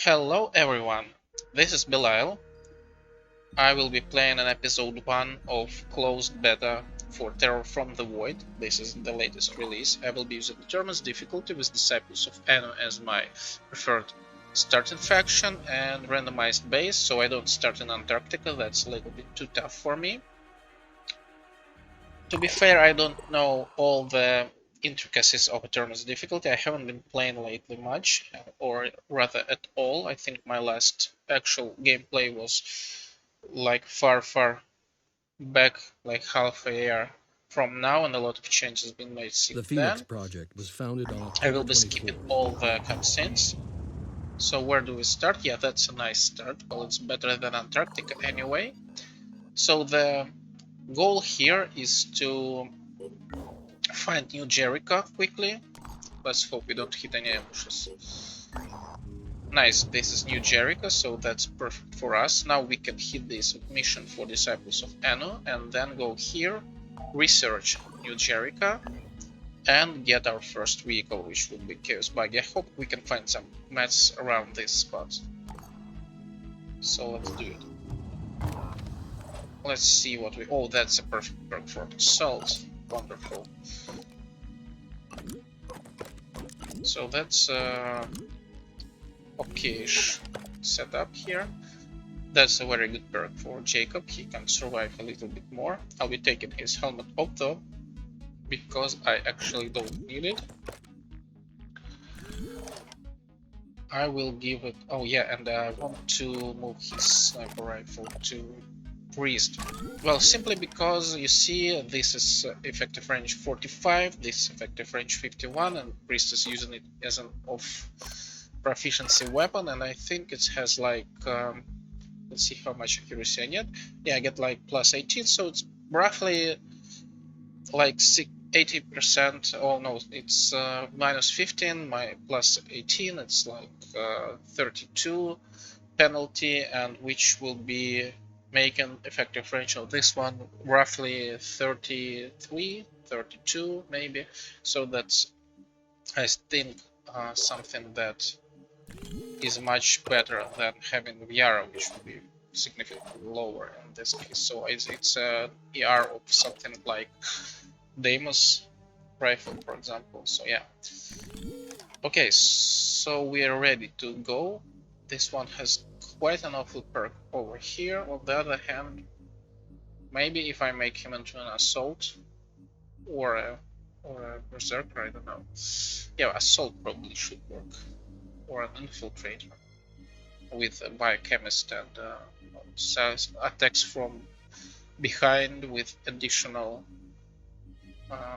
Hello everyone, this is Belial. I will be playing an episode 1 of closed beta for Terror from the Void. This is the latest release. I will be using the Terminus difficulty with Disciples of Anno as my preferred starting faction and randomized base, so I don't start in Antarctica, that's a little bit too tough for me. To be fair, I don't know all the intricacies of Eternal's difficulty. I haven't been playing lately much, or rather at all. I think my last actual gameplay was like far back, like half a year from now, and a lot of changes have been made since The Phoenix then. Project was founded on I October will be skipping 24th. all the cutscenes. So where do we start? Yeah, that's a nice start. Well, it's better than Antarctica anyway. So the goal here is to find new Jericho quickly. Let's hope we don't hit any ambushes. Nice, this is new Jericho, so that's perfect for us. Now we can hit this mission for Disciples of Anno and then go here, research new Jericho, and get our first vehicle, which would be Chaos Buggy. I hope we can find some mats around this spot. So let's do it. Let's see what we... Oh, that's a perfect perk for Assault. Wonderful. So that's okay-ish setup here. That's a very good perk for Jacob. He can survive a little bit more. I'll be taking his helmet off though, because I actually don't need it. I will give it... Oh yeah, and I want to move his sniper rifle to Priest. Well, simply because you see this is effective range 45, this is effective range 51, and Priest is using it as an off proficiency weapon, and I think it has like let's see how much accuracy I get. Yeah, I get like plus 18, so it's roughly like 80%. Oh no, it's minus 15, my plus 18, it's like 32 penalty, and which will be making effective range of this one roughly 33, 32 maybe. So that's, I think, something that is much better than having Yara, which would be significantly lower in this case. So it's a ER of something like Deimos rifle, for example. So yeah. Okay, so we are ready to go. This one has quite an awful perk over here. On the other hand, maybe if I make him into an assault or a berserker, I don't know. Yeah, assault probably should work, or an infiltrator with a biochemist and attacks from behind with additional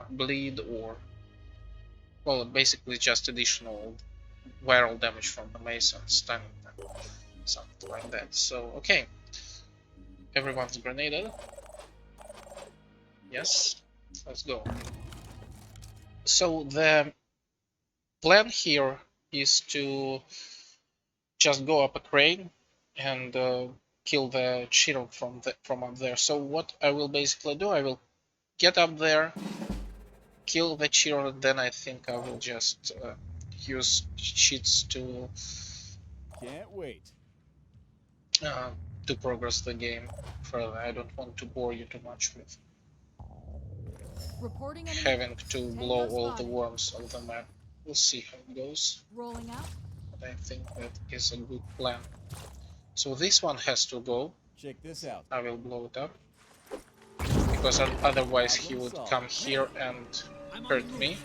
bleed, or well, basically just additional viral damage from the mace and stunning them, something like that. So okay, everyone's grenaded. Yes, let's go. So the plan here is to just go up a crane and kill the Chiro from up there. So what I will basically do, I will get up there, kill the Chiro, and then I think I will just use cheats Can't wait. uh, to progress the game further. I don't want to bore you too much with Reporting enemy. having to blow Tango all the spotted. worms of the map. We'll see how it goes, Rolling out. but I think that is a good plan. So this one has to go. Check this out. I will blow it up, because otherwise he would come here and hurt me.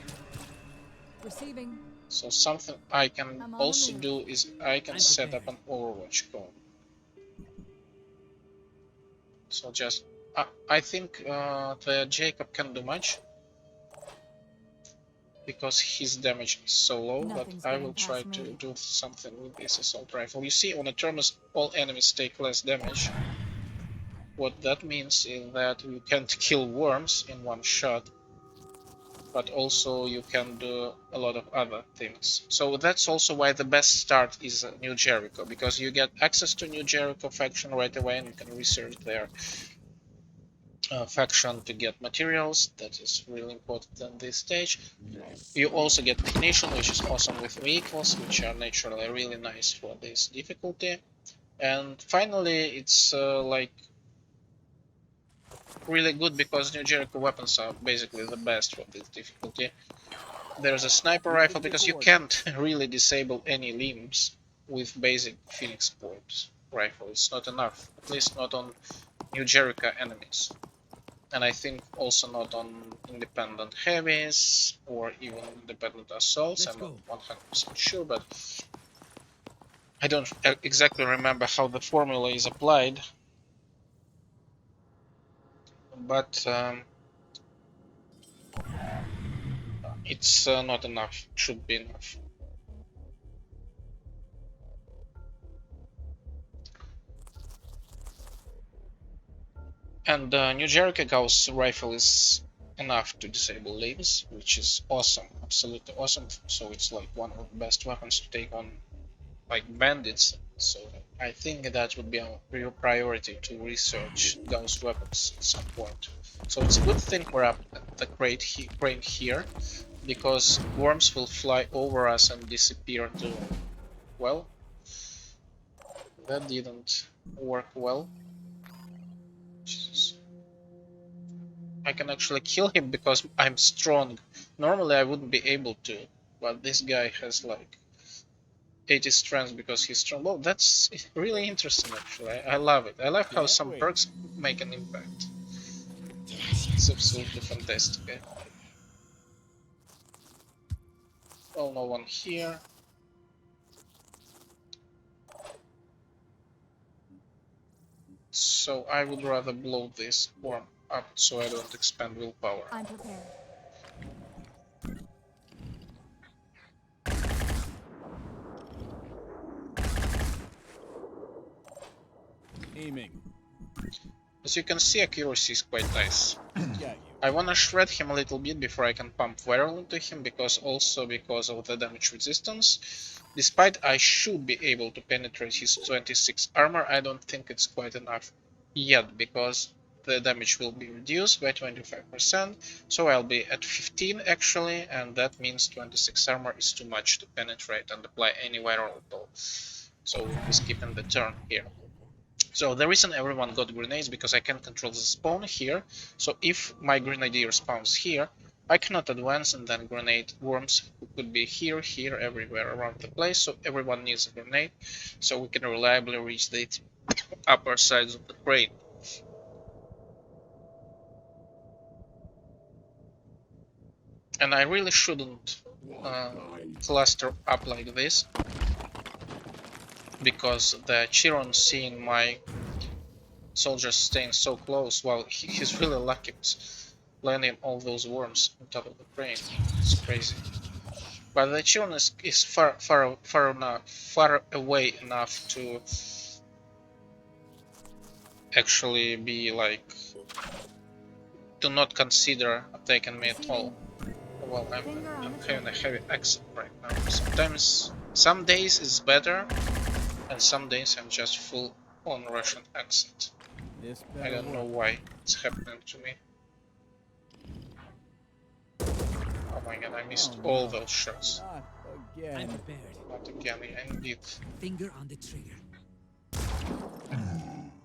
Receiving. So something I can I'm on also the move. do is I can set up an Overwatch cone. So just I think the Jacob can do much, because his damage is so low, Nothing's but I getting will try past to me. do something with this assault rifle. You see, on a Eternus, all enemies take less damage. What that means is that you can't kill worms in one shot, but also you can do a lot of other things. So that's also why the best start is New Jericho, because you get access to New Jericho faction right away and you can research there. faction to get materials. That is really important at this stage. You also get technician, which is awesome with vehicles, which are naturally really nice for this difficulty. And finally, it's like really good because New Jericho weapons are basically the best for this difficulty. There's a sniper rifle because you can't really disable any limbs with basic Phoenix Point rifle. It's not enough, at least not on New Jericho enemies. And I think also not on independent heavies or even independent assaults. I'm not 100% sure, but I don't exactly remember how the formula is applied. But it's not enough. It should be enough. And New Jericho Gauss rifle is enough to disable limbs, which is awesome, absolutely awesome. So it's like one of the best weapons to take on like bandits. So I think that would be a real priority to research Gauss weapons at some point. So it's a good thing we're up at the crane here, because worms will fly over us and disappear too. Well, that didn't work well. Jesus. I can actually kill him because I'm strong. Normally I wouldn't be able to, but this guy has like 80 strength because he's strong. Well, that's really interesting actually. I love it. I love how some perks make an impact. It's absolutely fantastic. Well, no one here. So I would rather blow this worm up so I don't expend willpower. I'm prepared. Aiming. As you can see, accuracy is quite nice. Got you. I wanna shred him a little bit before I can pump viral into him, because of the damage resistance. Despite I should be able to penetrate his 26 armor, I don't think it's quite enough yet, because the damage will be reduced by 25%, so I'll be at 15 actually, and that means 26 armor is too much to penetrate and apply any viral toll. So we'll be skipping the turn here. So the reason everyone got grenades because I can control the spawn here. So if my grenadier spawns here, I cannot advance and then grenade worms who could be here, everywhere around the place. So everyone needs a grenade so we can reliably reach the upper sides of the crane. And I really shouldn't cluster up like this, because the Chiron seeing my soldiers staying so close, well, he's really lucky landing all those worms on top of the crane. It's crazy. But the Chiron is far away enough to actually be like, to not consider attacking me at all. Well, I'm having a heavy accent right now. Sometimes, some days it's better, and some days I'm just full on Russian accent. I don't know why it's happening to me. Oh my god, I missed all those shots. Not again. I'm prepared. Not again, indeed. Finger on the trigger.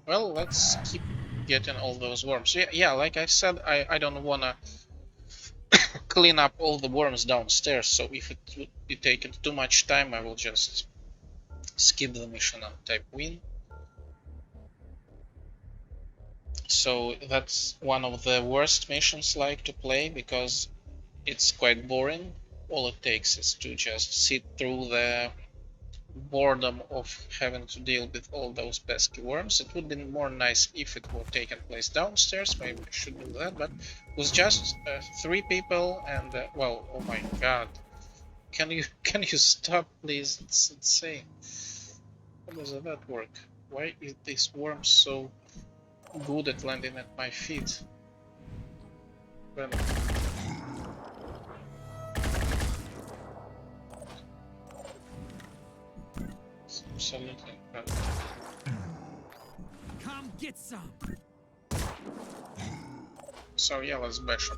Well, let's keep getting all those worms. Yeah, like I said, I don't wanna clean up all the worms downstairs, so if it would be taking too much time, I will just skip the mission and type win. So that's one of the worst missions like to play, because it's quite boring. All it takes is to just sit through the boredom of having to deal with all those pesky worms. It would be more nice if it were taking place downstairs. Maybe I should do that, but it was just 3 people, and well, oh my god, can you stop, please? It's insane. How does that work? Why is this worm so good at landing at my feet? Well, absolutely incredible. Come get some. So yeah, let's bash up.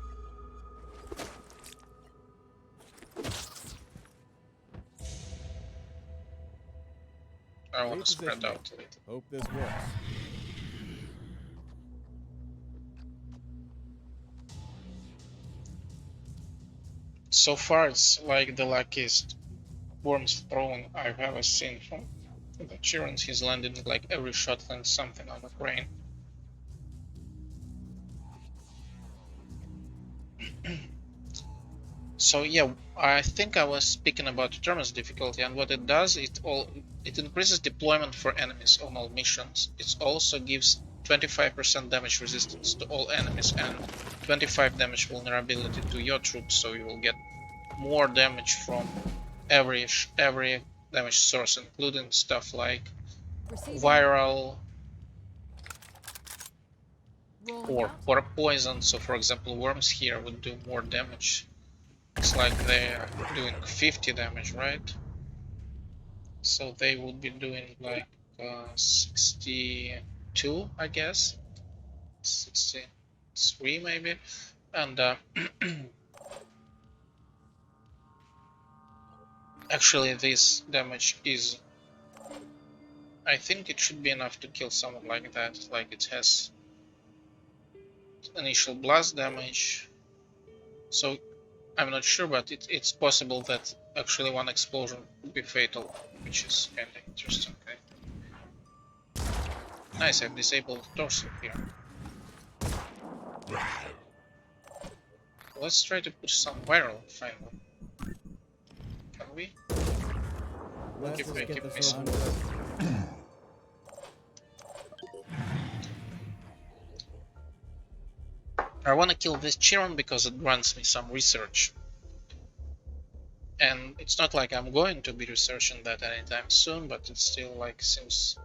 I want to spread Repositioning. out a little. Hope this works. So far, it's like the luckiest worms thrown I've ever seen from the Chirons. He's landed like every shot lands something on the crane. So yeah, I think I was speaking about Determin's difficulty, and what it does, it increases deployment for enemies on all missions. It also gives 25% damage resistance to all enemies and 25 damage vulnerability to your troops, so you will get more damage from every damage source, including stuff like Receiving. viral Rolling out. or poison. So for example, worms here would do more damage. It's like they're doing 50 damage, right? So they would be doing like 62, I guess, 63 maybe, and actually this damage is, I think it should be enough to kill someone like that. Like it has initial blast damage, so I'm not sure, but it's possible that actually one explosion would be fatal, which is kind of interesting. Okay. Nice, I've disabled the torso here. Let's try to put some viral finally. Can we? Let's If just they get keep this missing. over with. I want to kill this Chiron because it grants me some research. And it's not like I'm going to be researching that anytime soon, but it still like seems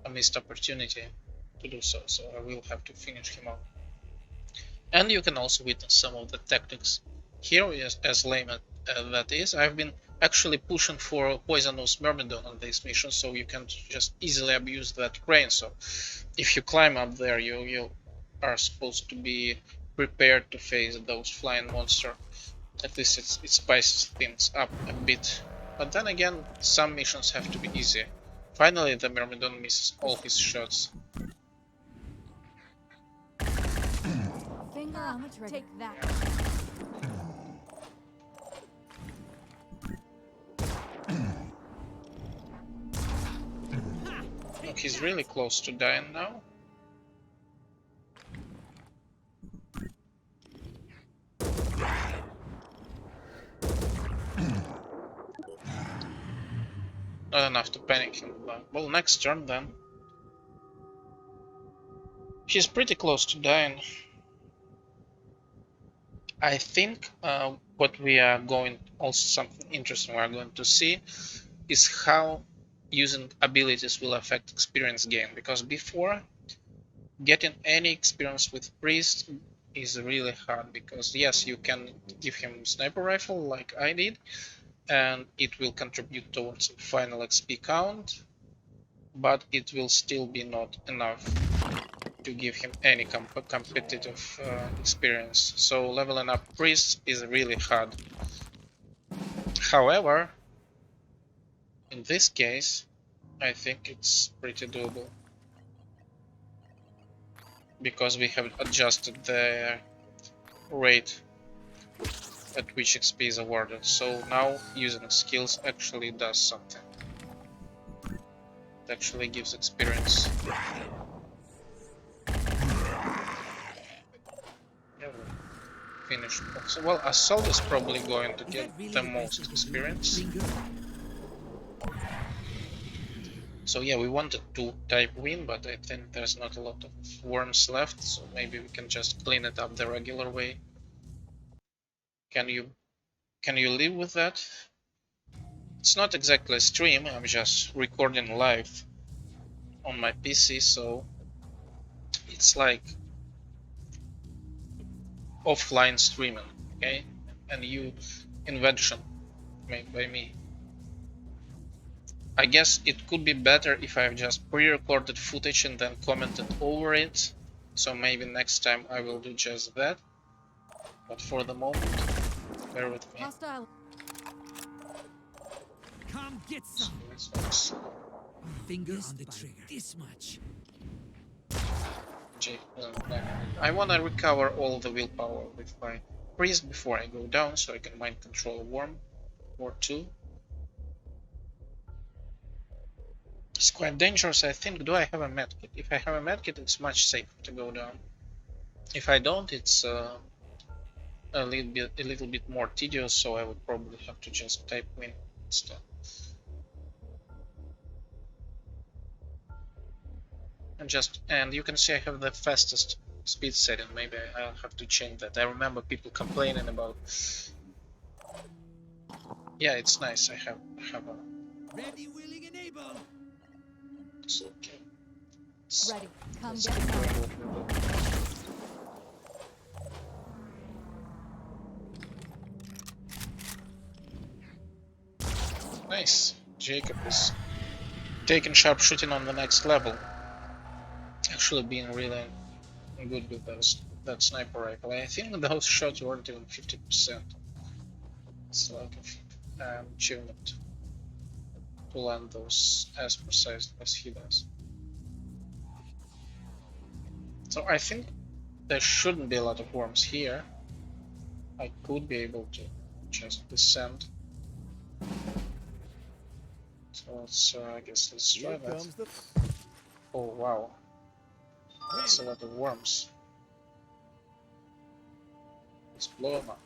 a missed opportunity to do so, so I will have to finish him off. And you can also witness some of the tactics here, as lame as that is. I've been actually pushing for poisonous myrmidon on this mission, so you can just easily abuse that crane. So if you climb up there, you are supposed to be prepared to face those flying monsters. At least it spices things up a bit. But then again, some missions have to be easy. Finally, the Myrmidon misses all his shots. Finger on the trigger. Take that. Look, he's really close to dying now. Not enough to panic him, but well, next turn then. He's pretty close to dying. I think what we are going, also something interesting we are going to see, is how using abilities will affect experience gain. Because before, getting any experience with Priest is really hard. Because yes, you can give him sniper rifle like I did, and it will contribute towards final XP count, but it will still be not enough to give him any competitive experience. So leveling up priests is really hard. However, in this case, I think it's pretty doable, because we have adjusted the rate at which XP is awarded. So now using skills actually does something. It actually gives experience. Yeah, we finished. So, well, Assault is probably going to get the most experience. So yeah, we wanted to type win, but I think there's not a lot of worms left, so maybe we can just clean it up the regular way. Can you live with that? It's not exactly a stream, I'm just recording live on my PC, so it's like offline streaming, okay? And you invention made by me. I guess it could be better if I've just pre-recorded footage and then commented over it, So maybe next time I will do just that. But for the moment, bear with me. Hostile. Come get So some. this one's Finger on the trigger. This much. I want to recover all the willpower with my priest before I go down, so I can mind control a worm or two. It's quite dangerous, I think. Do I have a medkit? If I have a medkit, it's much safer to go down. If I don't, it's a little bit more tedious, so I would probably have to just type win instead. And you can see I have the fastest speed setting. Maybe I'll have to change that. I remember people complaining about. Yeah, it's nice. I have a. Ready, willing, and able. It's okay. Ready. Come Let's get keep some. going with the- Nice. Jacob is taking sharpshooting on the next level. Actually being really good with that sniper rifle. I think those shots weren't even 50%. It's like an achievement to land those as precise as he does. So I think there shouldn't be a lot of worms here. I could be able to just descend. So let's, I guess let's try Here that. comes the Oh wow, that's a lot of worms. Let's blow them up.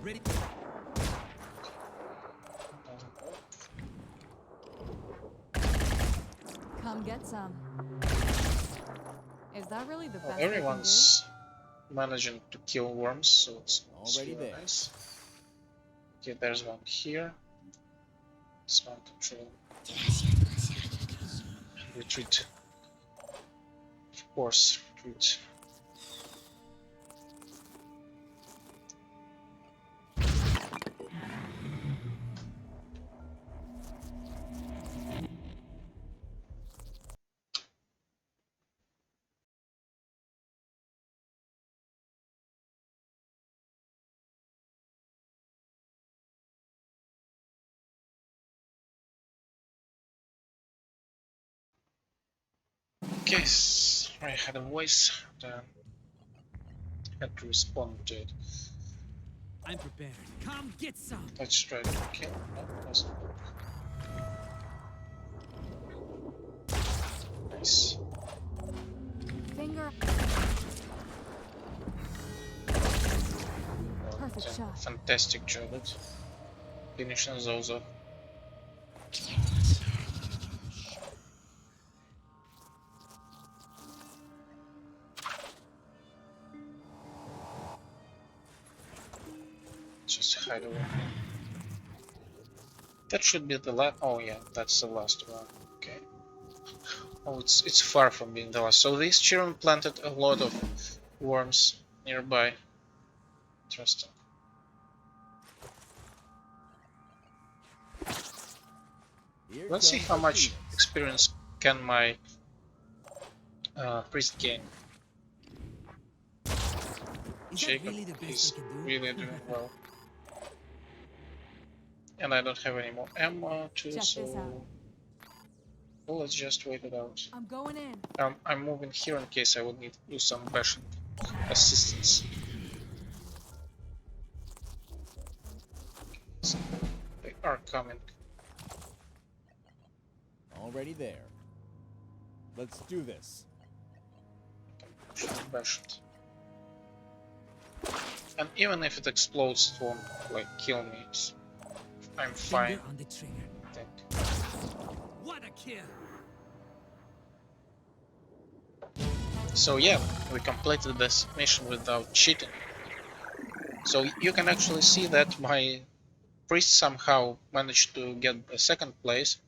Ready. Come get some. Is that really the Oh, best they can do? everyone's managing to kill worms, so it's Already really there. nice. Okay, there's one here. This one control. And retreat. Of course, retreat. Okay, I had a voice and had to respond to it. I'm prepared. Come get some. Let's try to kill. No, doesn't work. Nice. Finger. Well, Perfect done a shot. fantastic job at finishing those off. Just hide away. That should be the last. Oh yeah, that's the last one. Okay. Oh, it's far from being the last. So these children planted a lot of worms nearby. Interesting. Here Let's see comes how the much Phoenix. experience can my priest gain. Is that Jacob really the best is I can do? really doing well. And I don't have any more ammo too, Check this so out. well, let's just wait it out. I'm going in. I'm moving here in case I would need to do some bashing assistance. So they are coming. Already there. Let's do this. Should bash it. And even if it explodes, it won't like kill me. I'm fine. Finger on the trigger. I think. What a kill. So yeah, we completed this mission without cheating. So you can actually see that my priest somehow managed to get the second place.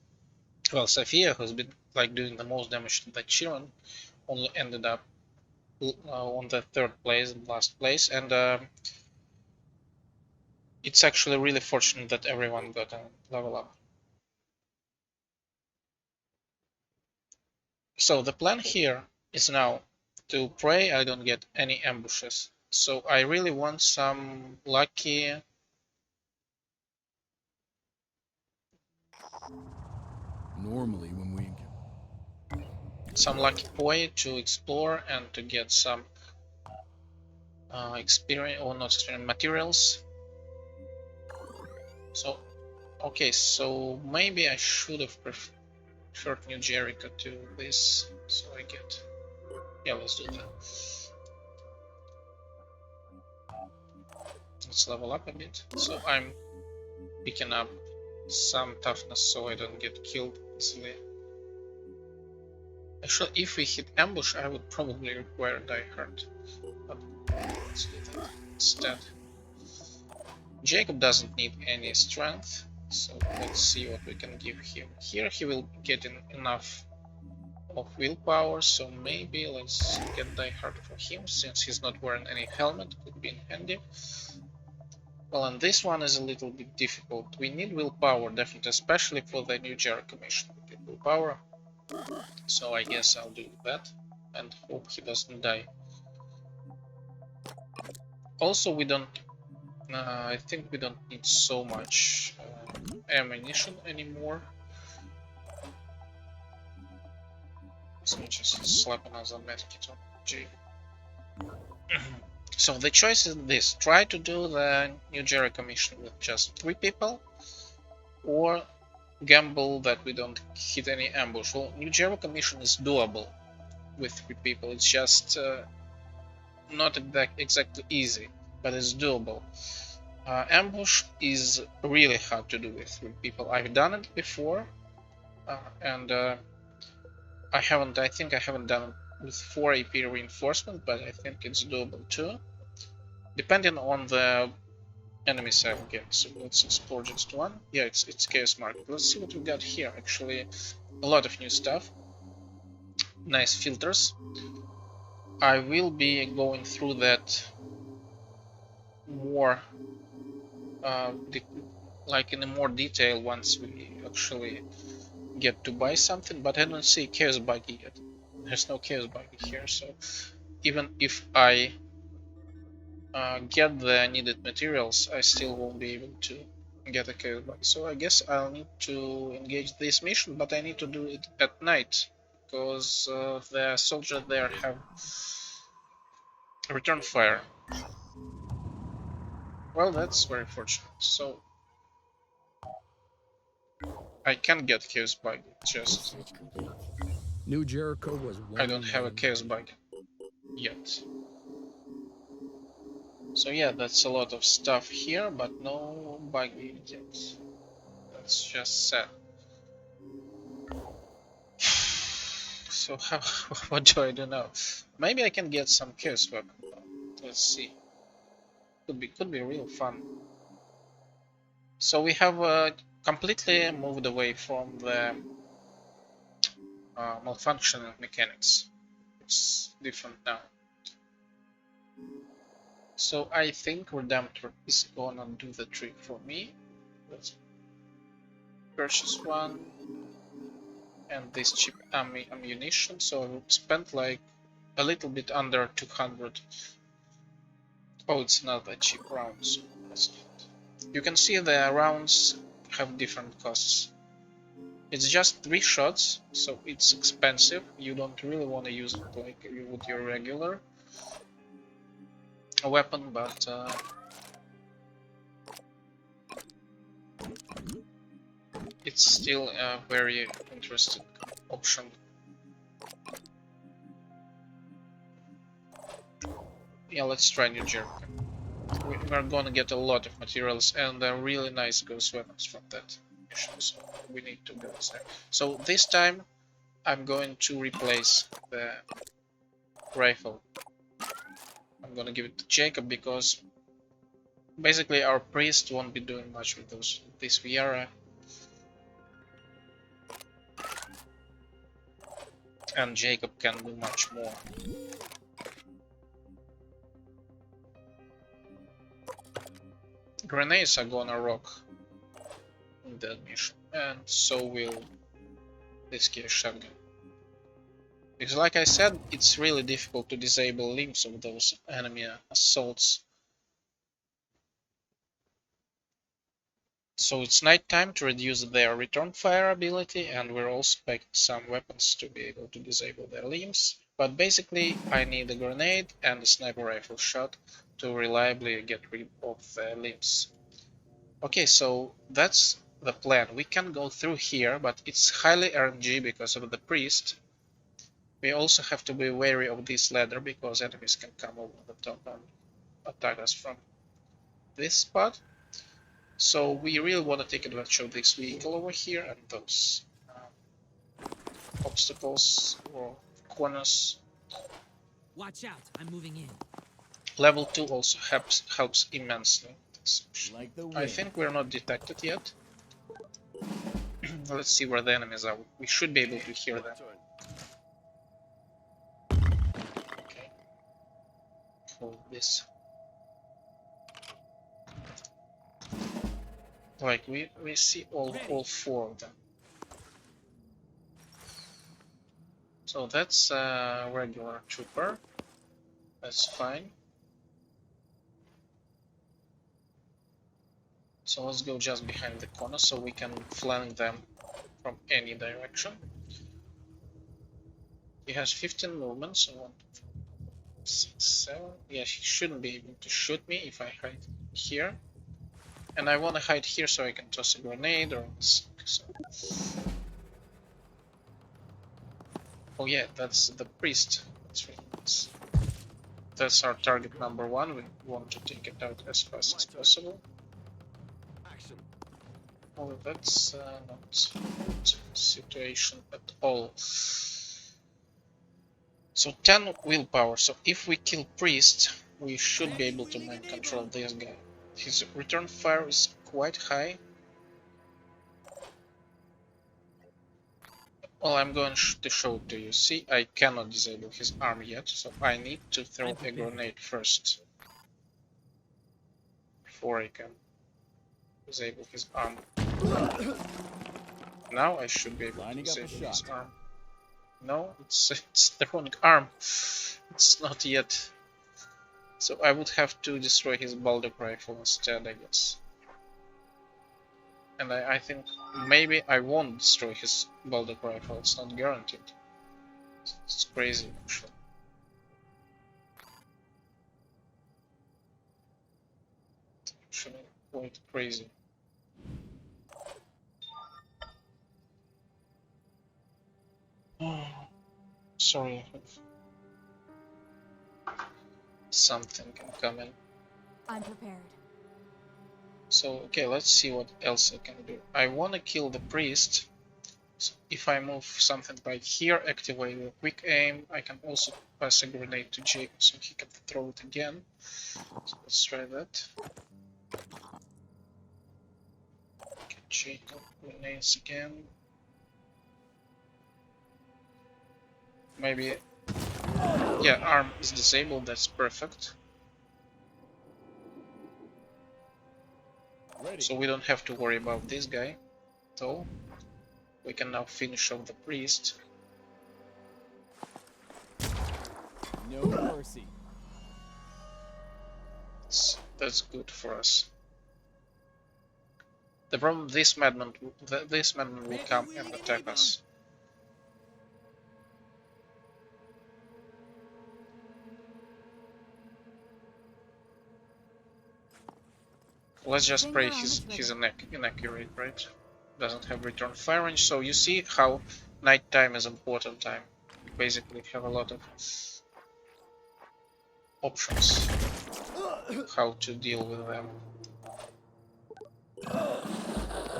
Well, Sophia, who's been like doing the most damage to that Chiron, only ended up on the third place, last place, and it's actually really fortunate that everyone got a level up. So the plan here is now to pray I don't get any ambushes. So I really want some lucky Normally, when we poi to explore and to get some experience, or not experience, materials. So okay, so maybe I should have preferred New Jericho to this. So I get, yeah, let's do that. Let's level up a bit. So I'm picking up some toughness so I don't get killed easily. Actually, if we hit ambush, I would probably require die hard. But let's do that instead. Jacob doesn't need any strength, so let's see what we can give him. Here he will get enough of willpower, so maybe let's get die hard for him, since he's not wearing any helmet, could be handy. Well, and this one is a little bit difficult. We need willpower, definitely, especially for the new Jericho mission. We need willpower, so I guess I'll do that and hope he doesn't die. Also, we don't. I think we don't need so much ammunition anymore. So just slap another medkit on G. So the choice is this: try to do the new Jericho mission with just 3 people, or gamble that we don't hit any ambush. Well, new Jericho mission is doable with 3 people. It's just not exactly easy, but it's doable. Ambush is really hard to do with 3 people. I've done it before, and I think I haven't done it with 4 AP reinforcement, but I think it's doable too, depending on the enemies I will get. So let's explore just one. Yeah, it's Chaos Market. Let's see what we got here. Actually, a lot of new stuff. Nice filters. I will be going through that more, like in a more detail once we actually get to buy something, but I don't see Chaos Buggy yet. There's no Chaos Buggy here, so even if I get the needed materials, I still won't be able to get a Chaos Buggy. So I guess I'll need to engage this mission, but I need to do it at night, because the soldiers there have return fire. Well, that's very fortunate. So I can get Chaos Buggy, just New Jericho was I one don't have a Chaos Buggy yet. So yeah, that's a lot of stuff here, but no buggy yet. That's just sad. So how, what do I do now? Maybe I can get some chaos weapon. Let's see. Could be real fun. So we have completely moved away from the malfunctioning mechanics. It's different now. So I think Redemptor is gonna do the trick for me. Let's purchase one. And this cheap ammunition, so I spent like a little bit under 200. Oh, it's not that cheap rounds. You can see the rounds have different costs. It's just 3 shots, so it's expensive. You don't really want to use it like you would your regular weapon, but it's still a very interesting option. Yeah, let's try New Jericho. We're gonna get a lot of materials and really nice ghost weapons from that mission, so we need to go there. So this time I'm going to replace the rifle. I'm gonna give it to Jacob because basically our priest won't be doing much with this Viera. And Jacob can do much more. Grenades are gonna rock in that mission, and so will this Chaos shotgun. Because like I said, it's really difficult to disable limbs of those enemy assaults. So it's night time to reduce their return fire ability, and we're also packing some weapons to be able to disable their limbs. But basically I need a grenade and a sniper rifle shot to reliably get rid of their limbs. Okay, so that's the plan. We can go through here, but it's highly RNG because of the priest. We also have to be wary of this ladder because enemies can come over the top and attack us from this spot. So we really want to take advantage of this vehicle over here and those obstacles or corners. Watch out, I'm moving in. Level 2 also helps immensely. Like the I wind. think we're not detected yet. Let's see where the enemies are. We should be able to hear them. Okay. Hold this. Like we see all four of them. So that's a regular trooper. That's fine. So let's go just behind the corner so we can flank them from any direction. He has 15 movements, so 1, 6, 7. Yeah, he shouldn't be able to shoot me if I hide here. And I want to hide here so I can toss a grenade or so. Oh yeah, that's the priest. That's our target number 1. We want to take it out as fast as possible. Oh, that's not a good situation at all. So 10 willpower. So if we kill priest, we should be able to mind control this guy. His return fire is quite high. Well, I'm going to show it to you. See, I cannot disable his arm yet, so I need to throw a grenade first before I can disable his arm. Now I should be able to disable his arm. No, it's the wrong arm. It's not yet. So I would have to destroy his Baldock rifle instead, I guess. And I think maybe I won't destroy his Baldock rifle. It's not guaranteed. It's crazy, actually. It's actually quite crazy. Sorry, something can come in. I'm prepared. So, okay, let's see what else I can do. I want to kill the priest. So if I move something right here, activate a quick aim, I can also pass a grenade to Jericho so he can throw it again. So let's try that. Okay, Jericho grenades again. Maybe, yeah, arm is disabled, that's perfect. So we don't have to worry about this guy at all. We can now finish off the priest. No mercy. That's good for us. The problem, this madman will come and attack us. Let's just pray he's inaccurate, right? Doesn't have return fire range, so you see how nighttime is important time. We basically have a lot of options how to deal with them.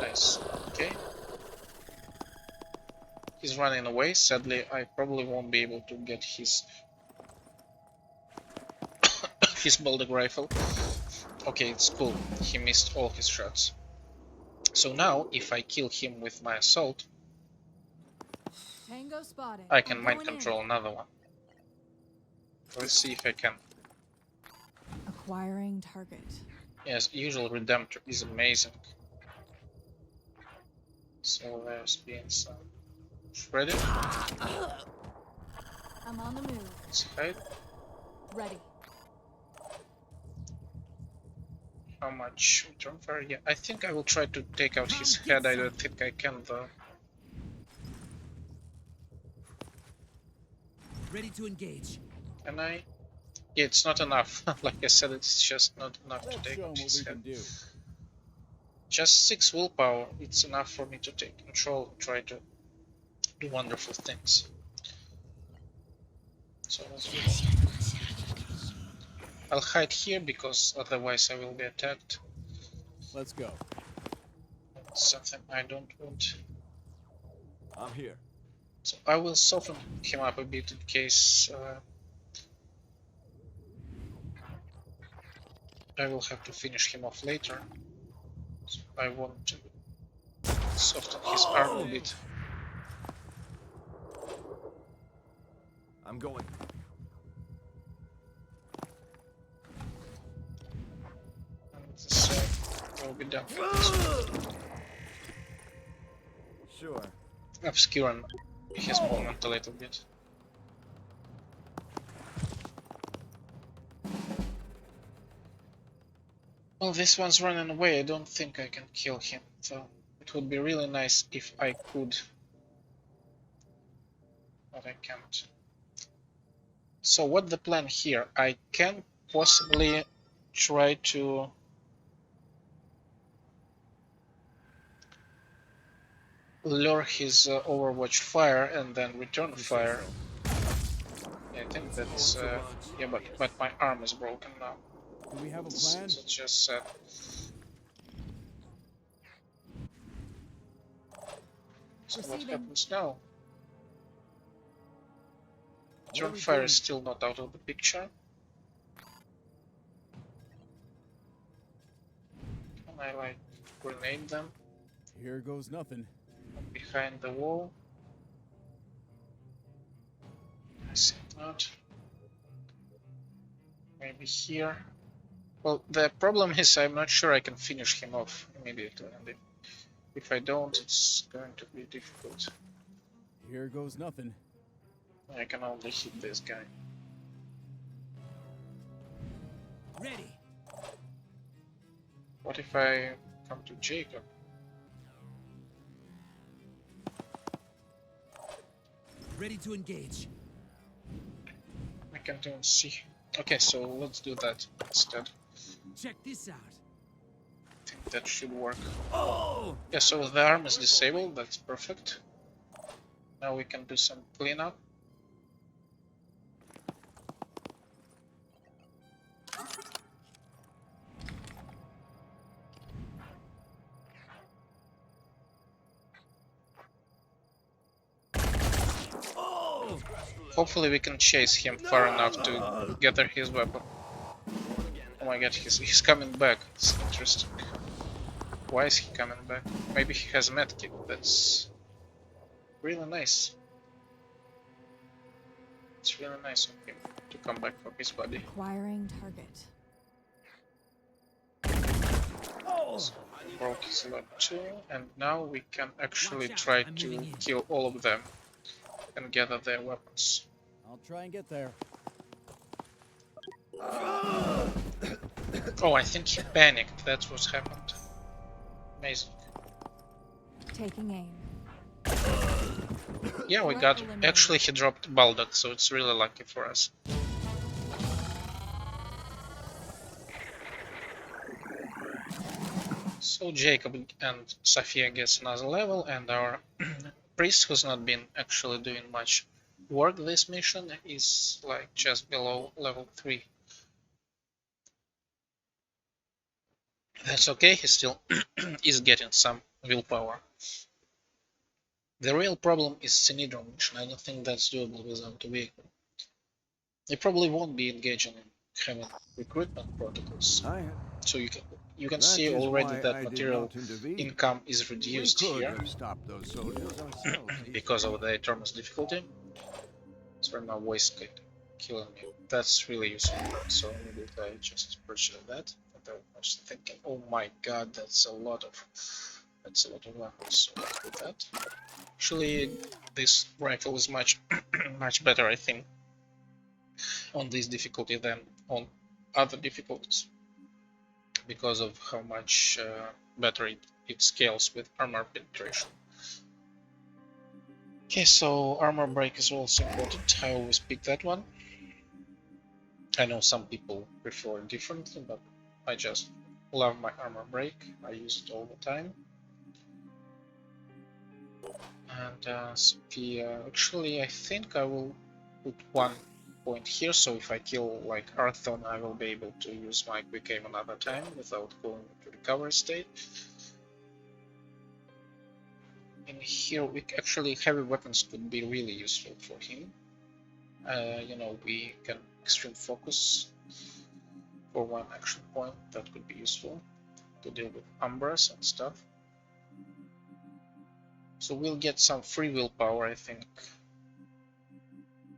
Nice. Okay. He's running away. Sadly, I probably won't be able to get his his Baldock rifle. Okay, it's cool. He missed all his shots. So now, if I kill him with my assault, Tango spotted. I can mind control another one. Let's see if I can. Acquiring target. Yes, usual Redemptor is amazing. So there's been some shredded. I'm on the move. Let's hide. Ready. How much return fire? Yeah, I think I will try to take out his Come head. get I don't some. think I can though. Ready to engage. Can I? Yeah, it's not enough. Like I said, it's just not enough to Let's take show out 'em what his we head. can do. Just 6 willpower. It's enough for me to take control and try to do wonderful things. So let's do that. I'll hide here because otherwise I will be attacked. Let's go. It's something I don't want. I'm here. So I will soften him up a bit in case I will have to finish him off later. So I want to soften his arm a bit. I'm going. And this will be done. Sure. Obscuring his movement a little bit. Well, this one's running away. I don't think I can kill him, so it would be really nice if I could. But I can't. So what's the plan here? I can possibly try to lure his Overwatch fire and then return fire. Yeah, I think that's yeah, but my arm is broken now. Do we have a It's plan? just sad. So what Receiving. happens now? What are Return we fire doing? is still not out of the picture. Can I like grenade them Here goes nothing. behind the wall? I think not. Maybe here. Well, the problem is I'm not sure I can finish him off immediately, and if I don't, it's going to be difficult. Here goes nothing. I can only hit this guy. Ready. What if I come to Jacob? Ready to engage. I can't even see. Okay, so let's do that instead. Check this out. I think that should work. Oh! Yeah, so the arm is disabled, that's perfect. Now we can do some cleanup. Oh! Hopefully we can chase him far enough to gather his weapon. Oh my god, he's coming back. It's interesting. Why is he coming back? Maybe he has a medkit. That's really nice. It's really nice of him to come back for his body. Acquiring target. Oh! Broke his leg too, and now we can actually Watch out, try I'm to moving in. kill all of them and gather their weapons. I'll try and get there. Oh, I think he panicked. That's what happened. Amazing. Taking aim. Yeah, we Threat got. eliminated. Actually, he dropped Baldock, so it's really lucky for us. So Jacob and Sophia gets another level, and our priest, who's not been actually doing much work this mission, is like just below level 3. That's okay, he still is getting some willpower. The real problem is Synedron mission. I don't think that's doable without a vehicle. They probably won't be engaging in having recruitment protocols. So you can see already that material income is reduced here Stopped those soldiers ourselves. because of the enormous difficulty. So now waste killing me. That's really useful. So immediately I just purchased that. And I was thinking, oh my god, that's a lot of weapons. So let's do that. Actually, this rifle is much much better, I think. on this difficulty than on other difficulties because of how much better it scales with armor penetration. Okay, so armor break is also important. I always pick that one. I know some people prefer it differently, but I just love my armor break. I use it all the time. And Sophia, actually I think I will put 1 point here, so if I kill like Arthon, I will be able to use my quick aim another time without going to recovery state. In here, actually heavy weapons could be really useful for him. You know, we can extreme focus for 1 action point. That could be useful to deal with Umbras and stuff. So we'll get some free willpower, I think.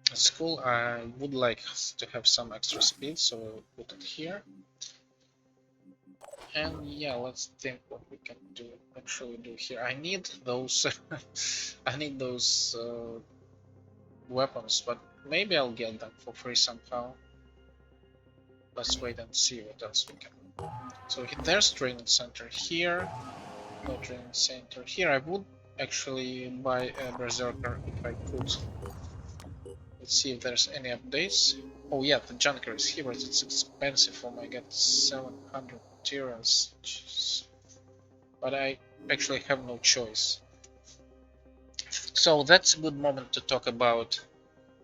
That's cool. I would like to have some extra speed, so I'll put it here. And yeah, let's think what we can actually do here. I need those I need those weapons, but maybe I'll get them for free somehow. Let's wait and see what else we can do. So there's training center here. No training center here. I would actually buy a berserker if I could. Let's see if there's any updates. Oh yeah, the junker is here, but it's expensive. Oh my god, 700 materials. Jeez. But I actually have no choice. So that's a good moment to talk about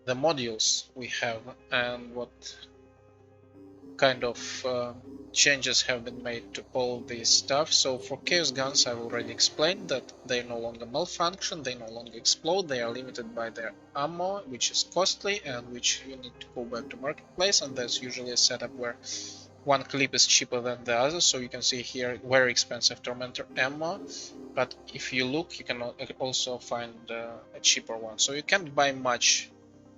the modules we have and what kind of changes have been made to all this stuff. So for Chaos Guns, I've already explained that they no longer malfunction, they no longer explode, they are limited by their ammo, which is costly and which you need to go back to marketplace, and that's usually a setup where one clip is cheaper than the other. So you can see here very expensive Tormentor ammo, but if you look, you can also find a cheaper one. So you can't buy much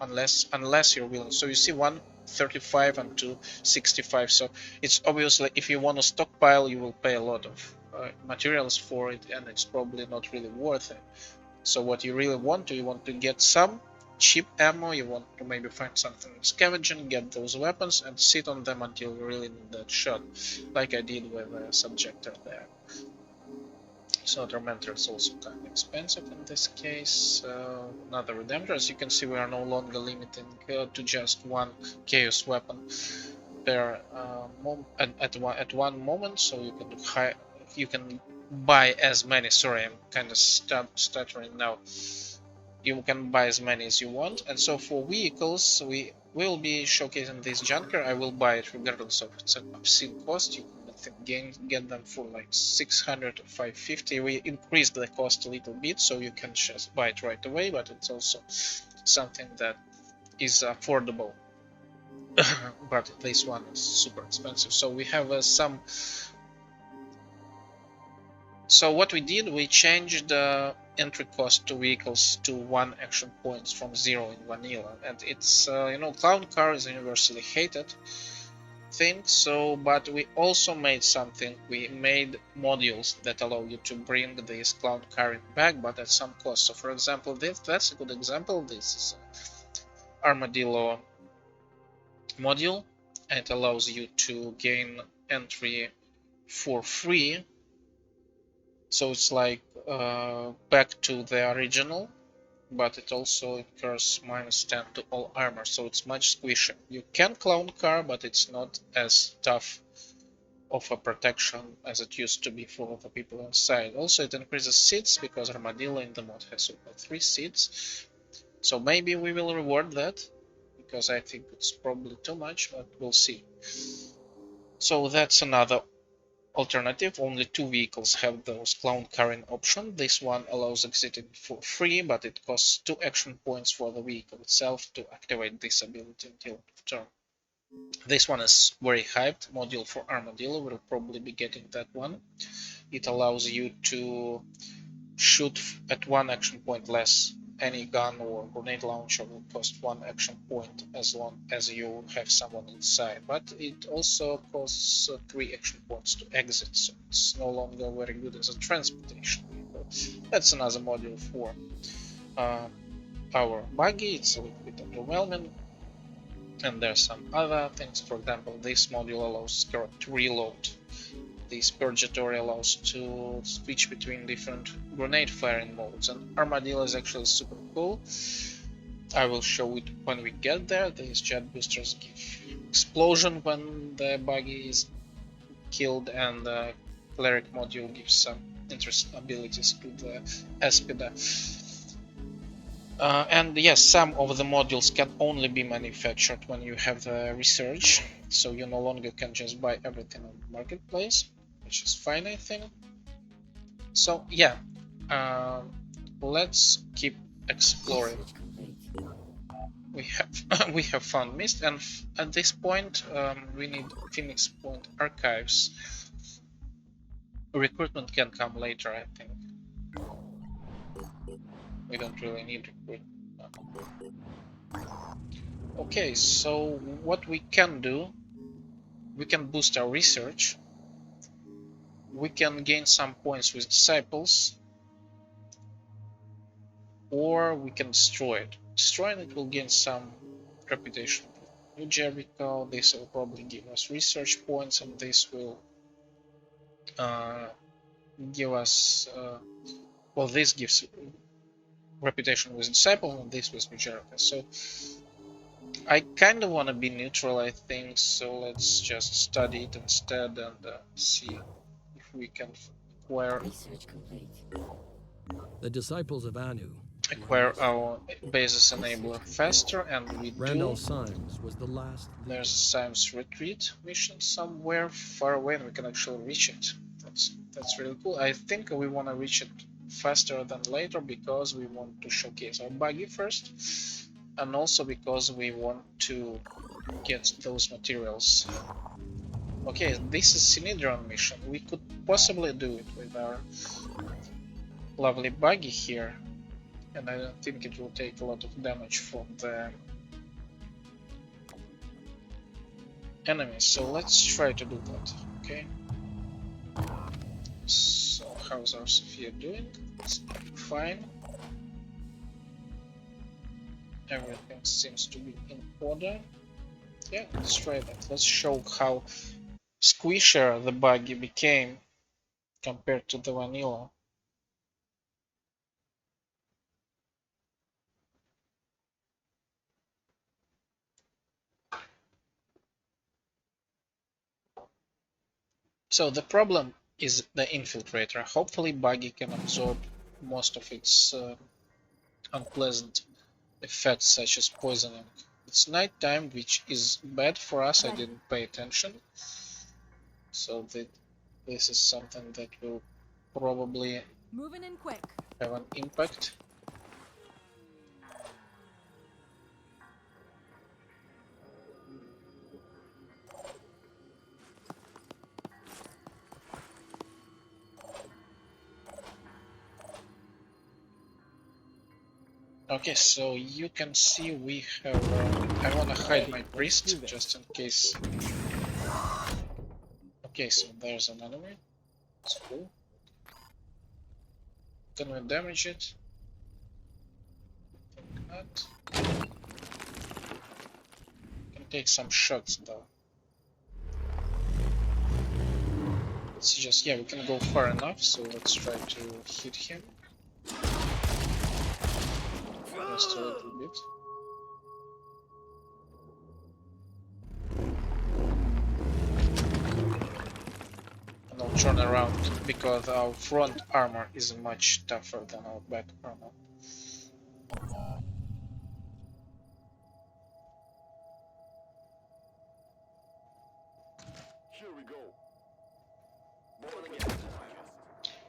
unless you're willing. So you see 135 and 265. So it's obviously, if you want to stockpile, you will pay a lot of materials for it, and it's probably not really worth it. So what you really want you want to get some cheap ammo, you want to maybe find something scavenging, get those weapons and sit on them until you really need that shot, like I did with the Subjector there. So Tormentor is also kind of expensive in this case. Another Redemptor. As you can see, we are no longer limiting to just 1 Chaos weapon per at one moment. So you can buy as many. Sorry, I'm kind of stuttering now. You can buy as many as you want. And so for vehicles, we will be showcasing this junker. I will buy it regardless of its obscene cost. You can get them for like 600 or 550. We increased the cost a little bit, so you can just buy it right away, but it's also something that is affordable. But this one is super expensive. So we have some. So what we did, we changed the entry cost to vehicles to 1 action points from 0 in vanilla, and it's you know, clown car is universally hated thing. So but we also made something. We made modules that allow you to bring this clown car back, but at some cost. So for example, that's a good example. This is Armadillo module, and it allows you to gain entry for free. So it's like back to the original, but it also incurs -10 to all armor, so it's much squishier. You can clown car, but it's not as tough of a protection as it used to be for the people inside. Also, it increases seats because Armadillo in the mod has over 3 seats. So maybe we will reward that, because I think it's probably too much, but we'll see. So that's another alternative. Only 2 vehicles have those clown carrying option. This one allows exiting for free, but it costs 2 action points for the vehicle itself to activate this ability until turn. This one is very hyped. Module for Armadillo. We'll probably be getting that one. It allows you to shoot at 1 action point less. Any gun or grenade launcher will cost 1 action point as long as you have someone inside, but it also costs 3 action points to exit, so it's no longer very good as a transportation vehicle. That's another module for our buggy. It's a little bit underwhelming. And there's some other things. For example, this module allows Skirt to reload. This Purgatory allows to switch between different grenade firing modes, and Armadillo is actually super cool. I will show it when we get there. These jet boosters give explosion when the buggy is killed, and the Cleric module gives some interesting abilities to the Espida. And yes, some of the modules can only be manufactured when you have the research, so you no longer can just buy everything on the marketplace, which is fine, I think. So yeah, let's keep exploring. We have we have found mist, and at this point we need Phoenix Point archives. Recruitment can come later, I think. We don't really need recruitment. Okay, so what we can do, we can boost our research. We can gain some points with disciples, or we can destroy it. Destroying it will gain some reputation. New Jericho, this will probably give us research points, and this will give us well, this gives reputation with disciple, and this with New Jericho. So I kind of want to be neutral, I think, so let's just study it instead and see if we can acquire The disciples of Anu. our basis enabler faster, and we Randall do. Symes was the last leader. There's Symes retreat mission somewhere far away, and we can actually reach it. That's really cool. I think we want to reach it faster than later because we want to showcase our buggy first, and also because we want to get those materials. Okay, this is Synedrion mission. We could possibly do it with our lovely buggy here, and I don't think it will take a lot of damage from the enemies, so let's try to do that. Okay, so how's our Sophia doing? It's fine. Everything seems to be in order. Yeah, let's try that. Let's show how squishier the buggy became compared to the vanilla. So the problem is the infiltrator. Hopefully buggy can absorb most of its unpleasant effects such as poisoning. It's nighttime, which is bad for us. I didn't pay attention. So this is something that will probably Moving in quick. have an impact. Okay, so you can see we have. I want to hide my priest just in case. Okay, so there's an enemy. It's cool. Can we damage it? I think not. Can take some shots though. Let's just, yeah, we can go far enough, so let's try to hit him. Just a little bit. And I'll turn around because our front armor is much tougher than our back armor. Here we go.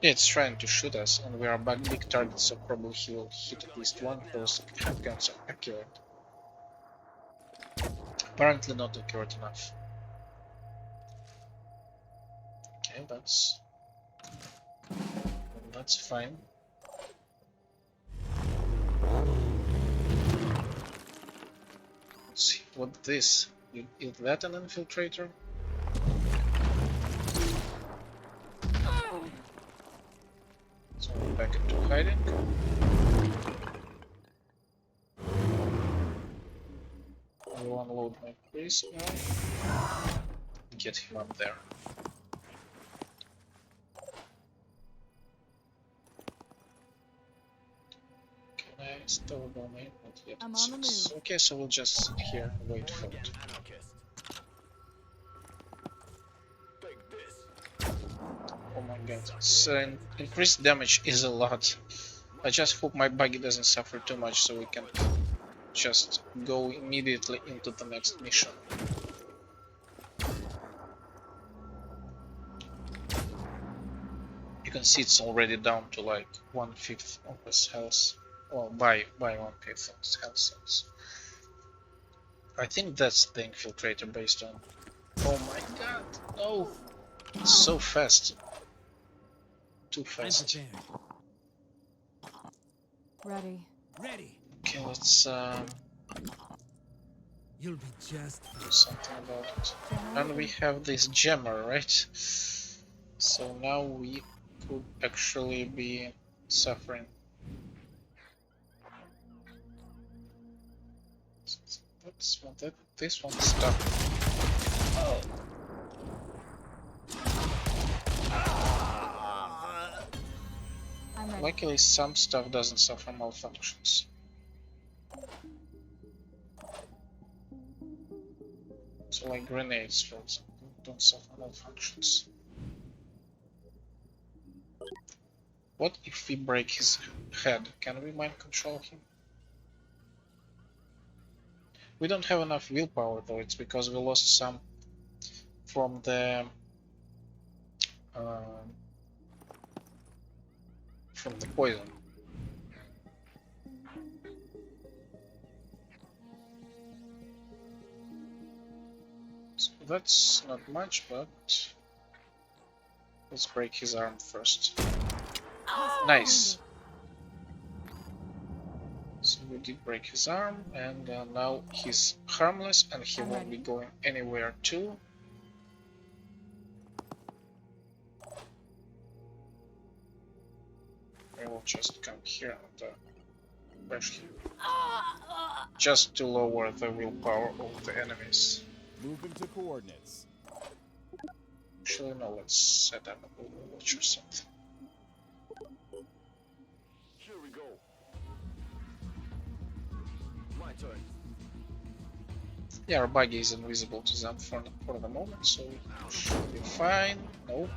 Yeah, it's trying to shoot us, and we are big targets, so probably he will hit at least one because handguns are accurate. Apparently not accurate enough. Okay, that's fine. Let's see what this is. That an infiltrator? So we're back into hiding. We want unload my priest now. Get him up there. Can I still go in? Not yet. I'm on the move. Okay, so we'll just sit here and wait for it. Oh my god, increased damage is a lot. I just hope my buggy doesn't suffer too much so we can just go immediately into the next mission. You can see it's already down to like 1/5 of his health. Well, by 1/5 of his health cells. I think that's the infiltrator based on. Oh my god, no! It's so fast. Too I'm fast. prepared. Ready. Ready. Okay, let's You'll be just do something about it. Jammer And we open. have this jammer, right? So now we could actually be suffering. That's one. This one's stuck. Oh. I'm ready. Luckily, some stuff doesn't suffer malfunctions. So, like grenades, for example, don't suffer malfunctions. What if we break his head? Can we mind control him? We don't have enough willpower though, it's because we lost some from the poison. So that's not much, but let's break his arm first. Nice. So we did break his arm, and now he's harmless, and he won't be going anywhere too. I will just come here and bash him. Just to lower the willpower of the enemies. Moving to coordinates. Actually, no, let's set up a Overwatch or something. Here we go. My turn. Yeah, our buggy is invisible to them for the moment, so it should be fine. No.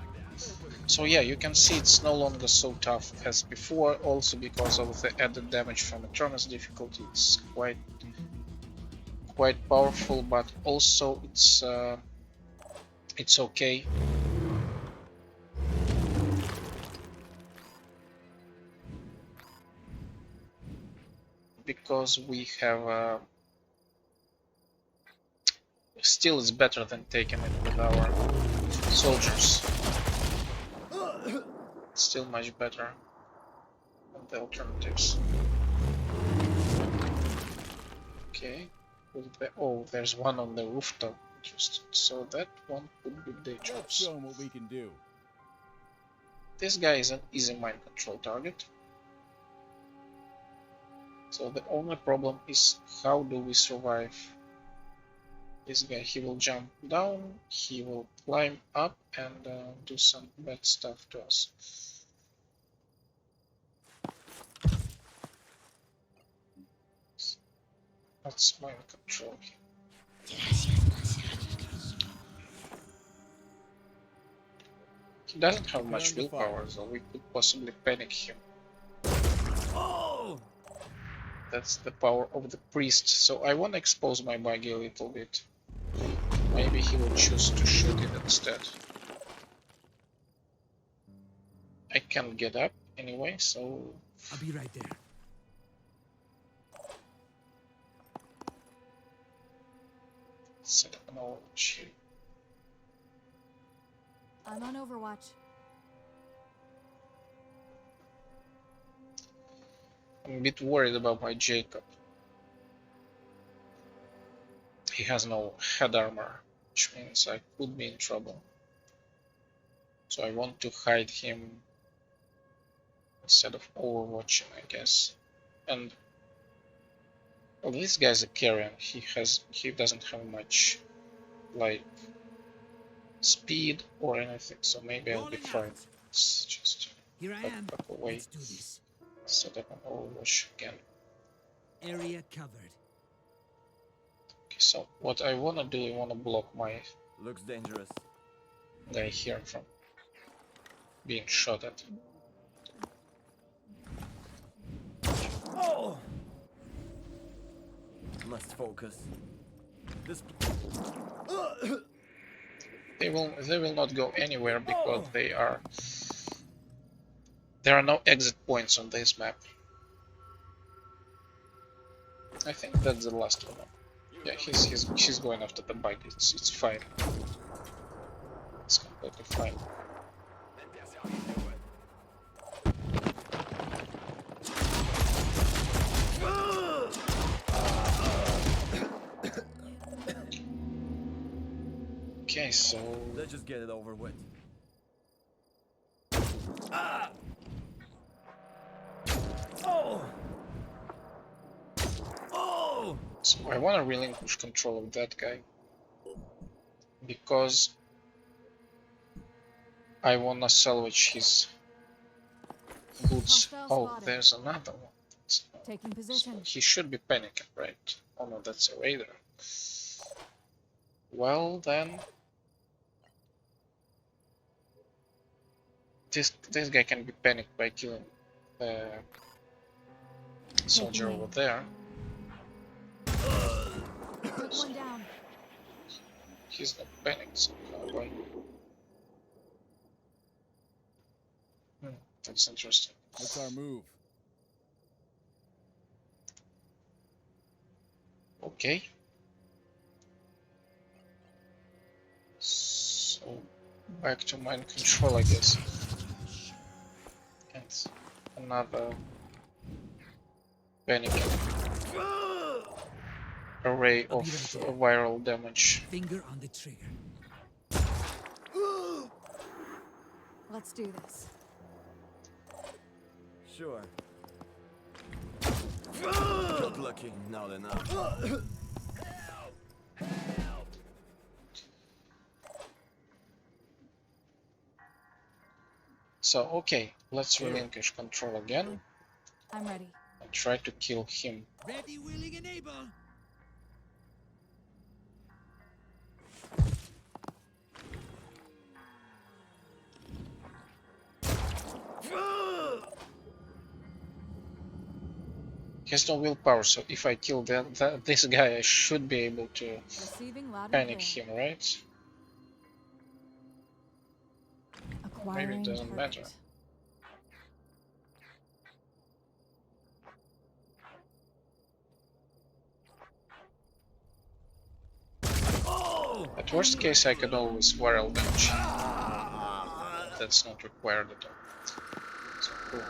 So yeah, you can see it's no longer so tough as before, also because of the added damage from Eternus difficulty. It's quite powerful, but also it's okay. Because we have still it's better than taking it with our soldiers. Still much better than the alternatives. Okay. Oh, there's one on the rooftop. Interesting. So that one could be Let's dangerous. show 'em what we can do. This guy is an easy mind control target. So the only problem is how do we survive this guy. He will jump down, he will climb up and do some bad stuff to us. That's mind control. He doesn't have much Preparing to fire. willpower, so we could possibly panic him. Oh! That's the power of the priest. So I want to expose my buggy a little bit. Maybe he will choose to shoot it instead. I can't get up anyway, so I'll be right there. set up an Overwatch here. I'm on Overwatch. I'm a bit worried about my Jacob. He has no head armor, which means I could be in trouble. So I want to hide him instead of overwatching, I guess. And Well, this guy's a carrion. He doesn't have much like speed or anything, so maybe I'll be Rolling fine. out. Let's just Here I am. back away. Let's do this. Set up an overwatch again. Area covered. Okay, so what I wanna do, I wanna block my Looks dangerous. guy here from being shot at. Oh! Must focus. This. They will not go anywhere because there are no exit points on this map. I think that's the last one. Yeah, he's going after the bike. It's fine. It's completely fine. Okay, so Let's just get it over with. Oh! Oh! so I want to relinquish control of that guy because I want to salvage his goods. Hostile Oh, spotted. there's another one. Taking So position. he should be panicking, right? Oh no, that's a raider. Well then, this guy can be panicked by killing the soldier Taking over aim. there. Took one down. He's not panicked somehow, right? That's interesting. What's our move? Okay. So back to mind control, I guess. And another panicking array of viral damage. Finger on the trigger. Let's do this. Sure. Got lucky, not enough. So okay, let's relinquish control again I'm ready. and try to kill him. Ready, willing, and able. He has no willpower, so if I kill this guy, I should be able to Receiving loud and panic clear. him, right? Acquiring doesn't matter. target. At worst case, I could always viral damage him. That's not required at all. So cool.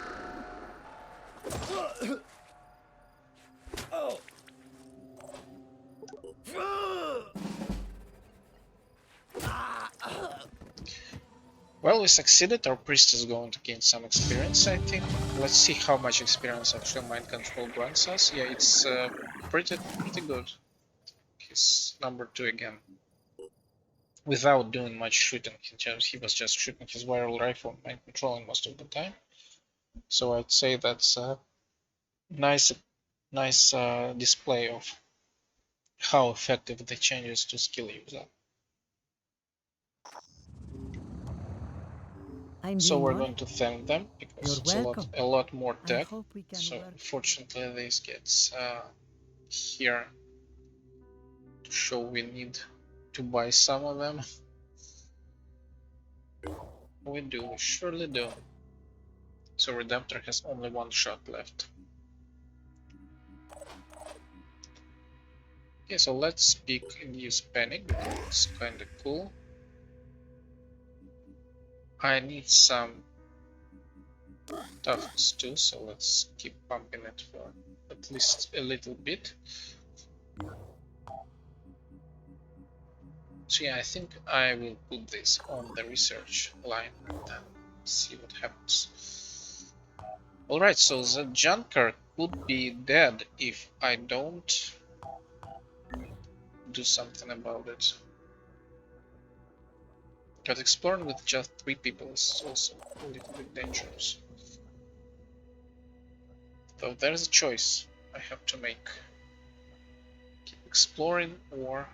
Well, we succeeded. Our priest is going to gain some experience, I think. Let's see how much experience actually mind control grants us. Yeah, it's pretty good. He's number 2 again. Without doing much shooting, he was just shooting his viral rifle, mind controlling most of the time. So I'd say that's a nice display of how effective the changes to skill use are. So we're going to thank them because it's a lot more tech. So unfortunately this gets here to show we need to buy some of them. We do, we surely do. So Redemptor has only 1 shot left. Okay, so let's pick Induce Panic because it's kinda cool. I need some toughness too, so let's keep pumping it for at least a little bit. So yeah, I think I will put this on the research line and then see what happens. Alright, so the Junker could be dead if I don't do something about it. But exploring with just 3 people is also a little bit dangerous. So there's a choice I have to make. Keep exploring, or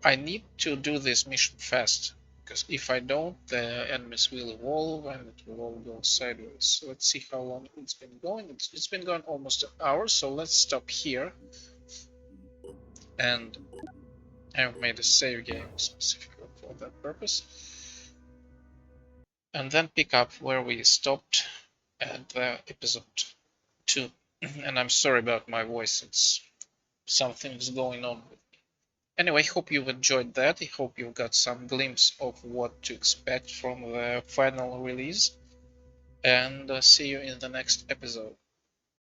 I need to do this mission fast, because if I don't, the enemies will evolve and it will all go sideways. So let's see how long it's been going. It's been going almost an hour, so let's stop here. And I've made a save game specifically for that purpose. And then pick up where we stopped at the episode 2. And I'm sorry about my voice, it's something's going on with me. Anyway, hope you've enjoyed that. I hope you've got some glimpse of what to expect from the final release. And see you in the next episode.